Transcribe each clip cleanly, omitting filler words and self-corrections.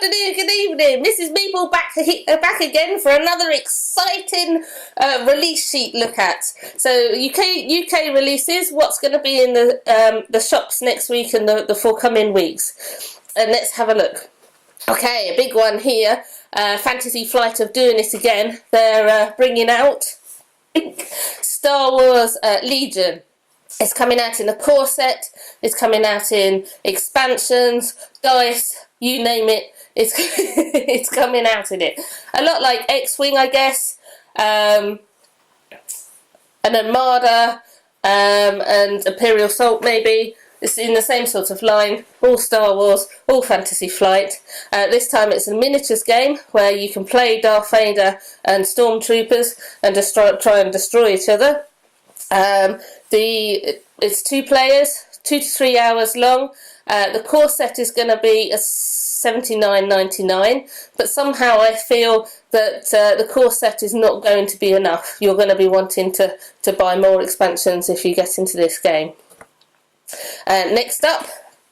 afternoon, good evening. Mrs. Meeple back again for another exciting release sheet look at. So UK releases, what's going to be in the shops next week and the forthcoming weeks. And let's have a look. Okay, a big one here. Fantasy Flight of doing it again. They're bringing out Star Wars Legion. It's coming out in a core set, it's coming out in expansions, dice, you name it, it's coming out in it. A lot like X-Wing, I guess, an Armada, and Imperial Assault maybe. It's in the same sort of line, all Star Wars, all Fantasy Flight. This time it's a miniatures game where you can play Darth Vader and Stormtroopers and try and destroy each other. It's 2 players, 2 to 3 hours long. The core set is going to be a $79.99, but somehow I feel that the core set is not going to be enough. You're going to be wanting to buy more expansions if you get into this game. Next up,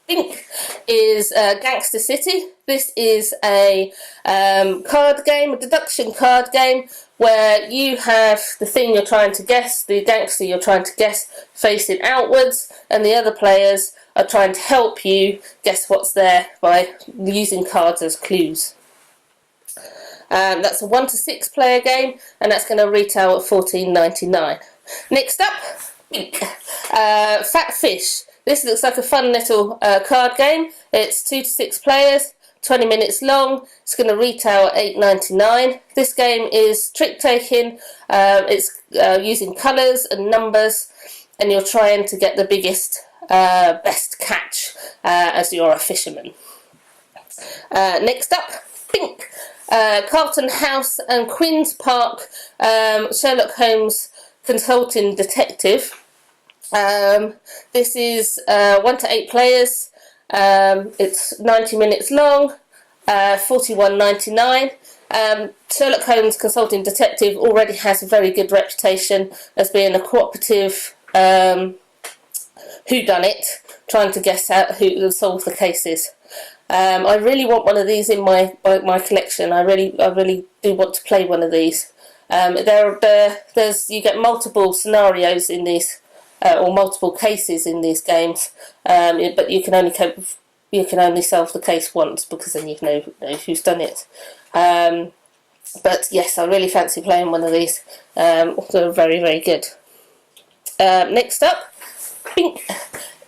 pink, is Gangster City. This is a card game, a deduction card game, where you have the thing you're trying to guess, the gangster you're trying to guess, facing outwards, and the other players are trying to help you guess what's there by using cards as clues. That's a 1 to 6 player game, and that's going to retail at $14.99. Next up, pink, Fat Fish. This looks like a fun little card game. It's 2 to 6 players, 20 minutes long. It's going to retail at $8.99. This game is trick taking. It's using colours and numbers, and you're trying to get the biggest, best catch as you're a fisherman. Next up, pink, Carlton House and Queen's Park, Sherlock Holmes Consulting Detective. This is 1 to 8 players. It's 90 minutes long, $41.99. Sherlock Holmes Consulting Detective already has a very good reputation as being a cooperative whodunit, trying to guess out who solve the cases. I really want one of these in my collection. I really do want to play one of these. You get multiple scenarios in these. Or multiple cases in these games, but you can only solve the case once, because then you know who's done it. But yes, I really fancy playing one of these. They're very, very good. Next up, pink,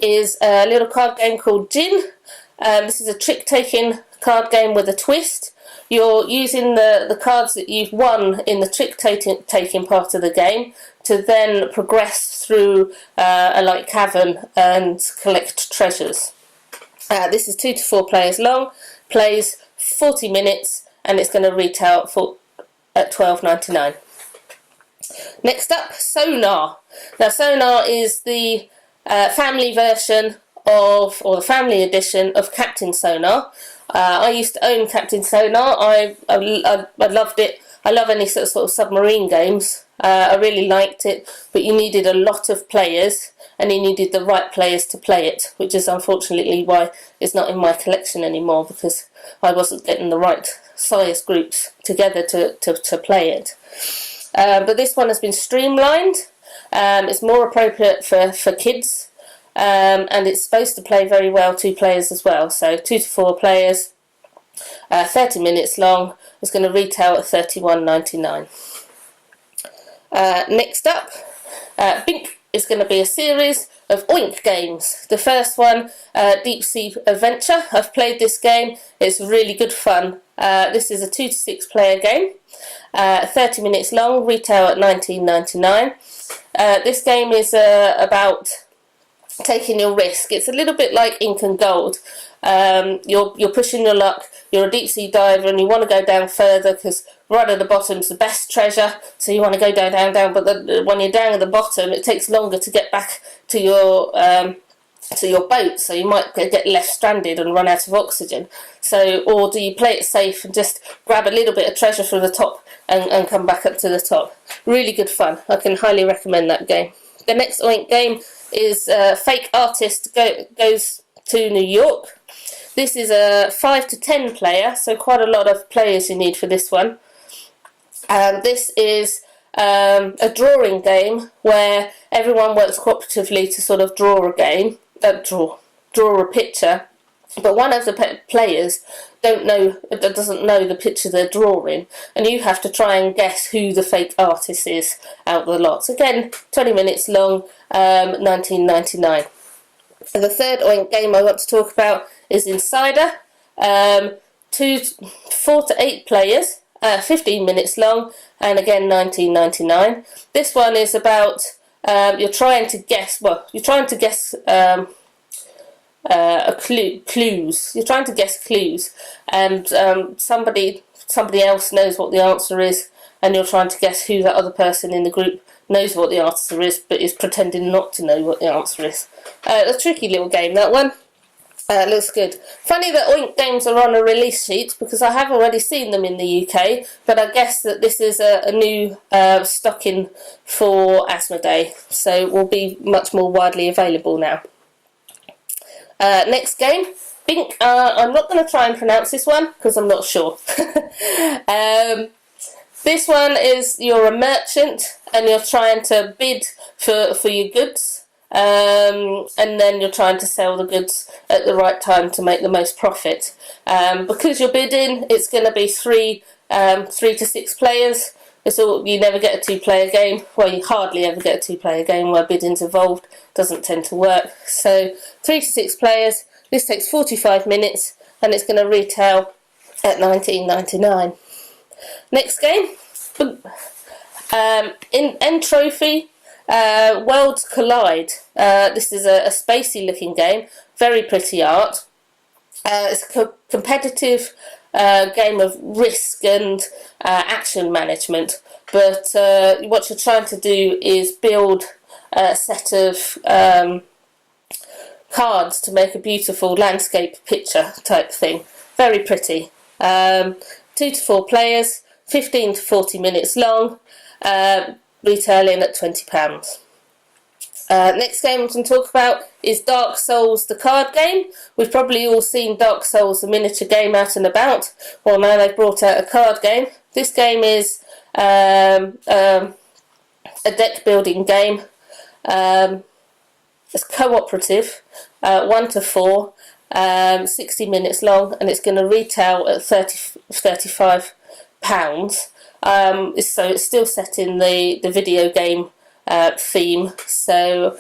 is a little card game called Gin. This is a trick-taking card game with a twist. You're using the cards that you've won in the trick-taking part of the game to then progress through a light cavern and collect treasures. This is 2 to 4 players long, plays 40 minutes, and it's going to retail at $12.99. Next up, Sonar. Now, Sonar is the family version or the family edition of Captain Sonar. I used to own Captain Sonar. I loved it. I love any sort of submarine games. I really liked it, but you needed a lot of players, and you needed the right players to play it, which is unfortunately why it's not in my collection anymore, because I wasn't getting the right size groups together to play it. But this one has been streamlined. It's more appropriate for kids, and it's supposed to play very well 2 players as well. So 2 to 4 players, 30 minutes long. It's going to retail at $31.99. Next up, pink, is going to be a series of Oink games. The first one, Deep Sea Adventure. I've played this game. It's really good fun. This is a 2 to 6 player game. 30 minutes long, retail at $19.99. This game is about taking your risk. It's a little bit like Ink and Gold. You're pushing your luck. You're a deep sea diver and you want to go down further because right at the bottom is the best treasure. So you want to go down. But when you're down at the bottom, it takes longer to get back to your boat. So you might get left stranded and run out of oxygen. Or do you play it safe and just grab a little bit of treasure from the top and come back up to the top? Really good fun. I can highly recommend that game. The next Oink game is Fake Artist Goes to New York. This is a 5 to 10 player, so quite a lot of players you need for this one. This is a drawing game where everyone works cooperatively to sort of draw a game, draw a picture, but one of the players doesn't know the picture they're drawing, and you have to try and guess who the fake artist is out of the lot. Again, 20 minutes long, 19.99. And the third Oink game I want to talk about is Insider. 4 to 8 players, 15 minutes long, and again 19.99. This one is about you're trying to guess clues. You're trying to guess clues, and somebody else knows what the answer is, and you're trying to guess who that other person in the group knows what the answer is, but is pretending not to know what the answer is. A tricky little game, that one. Looks good. Funny that Oink games are on a release sheet, because I have already seen them in the UK, but I guess that this is a new stocking for Asthma Day, so it will be much more widely available now. Next game, Bink. I'm not going to try and pronounce this one because I'm not sure. This one is you're a merchant and you're trying to bid for your goods, and then you're trying to sell the goods at the right time to make the most profit. Because you're bidding, it's going to be 3 to 6 players. You never get a 2-player game. Well, you hardly ever get a 2-player game where bidding's involved. Doesn't tend to work. So 3 to 6 players. This takes 45 minutes, and it's going to retail at $19.99. Next game, in Trophy, Worlds Collide. This is a spacey looking game, very pretty art. It's a competitive game of risk and action management, but what you're trying to do is build a set of cards to make a beautiful landscape picture type thing. Very pretty. 2 to 4 players, 15 to 40 minutes long, retailing at £20. Next game we can talk about is Dark Souls, the card game. We've probably all seen Dark Souls, the miniature game, out and about. Well, now they've brought out a card game. This game is a deck building game. It's cooperative, 1 to 4, 60 minutes long, and it's going to retail at £35. So it's still set in the video game theme, so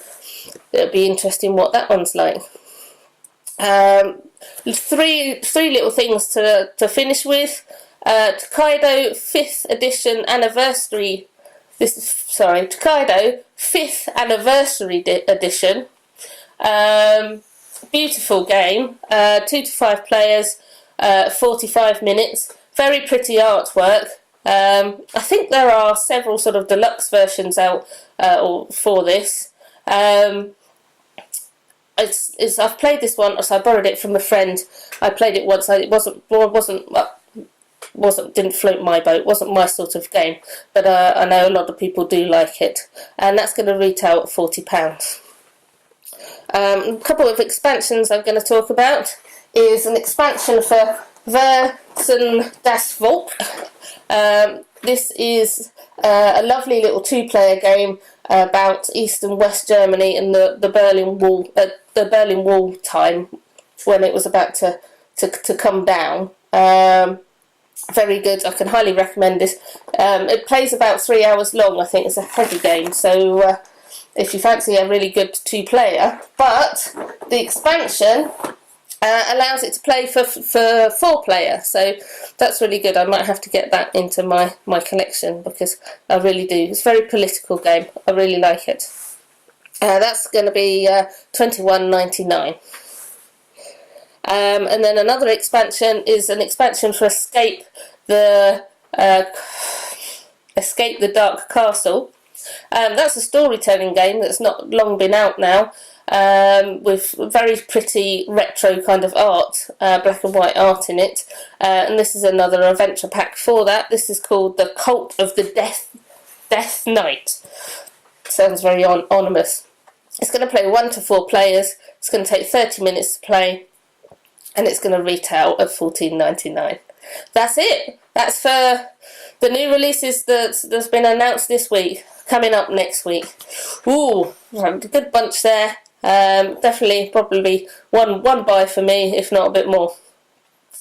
it'll be interesting what that one's like. Three little things to finish with. Tokaido 5th edition anniversary. Tokaido 5th anniversary edition. Beautiful game. 2 to 5 players. 45 minutes. Very pretty artwork. I think there are several sort of deluxe versions out for this. I've played this one, so I borrowed it from a friend. I played it once. It didn't float my boat. Wasn't my sort of game, but I know a lot of people do like it, and that's going to retail at £40. A couple of expansions I'm going to talk about is an expansion for Versen das Volk. This is a lovely little 2-player game about East and West Germany and the Berlin Wall, the Wall time when it was about to come down. Very good. I can highly recommend this. It plays about 3 hours long. I think it's a heavy game, so if you fancy a really good 2-player, but the expansion allows it to play for 4-player, so that's really good. I might have to get that into my collection because I really do. It's a very political game. I really like it. That's going to be $21.99. And then another expansion is an expansion for Escape the Dark Castle. That's a storytelling game that's not long been out now, with very pretty retro kind of art, black and white art in it. And this is another adventure pack for that. This is called The Cult of the Death Knight. Sounds very ominous. It's going to play 1 to 4 players. It's going to take 30 minutes to play. and it's going to retail at $14.99. That's it. That's for the new releases that's been announced this week. Coming up next week. Ooh, a good bunch there. Definitely, probably one buy for me, if not a bit more.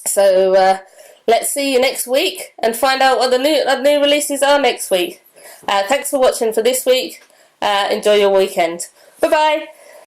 So let's see you next week and find out what the new releases are next week. Thanks for watching for this week. Enjoy your weekend. Bye bye.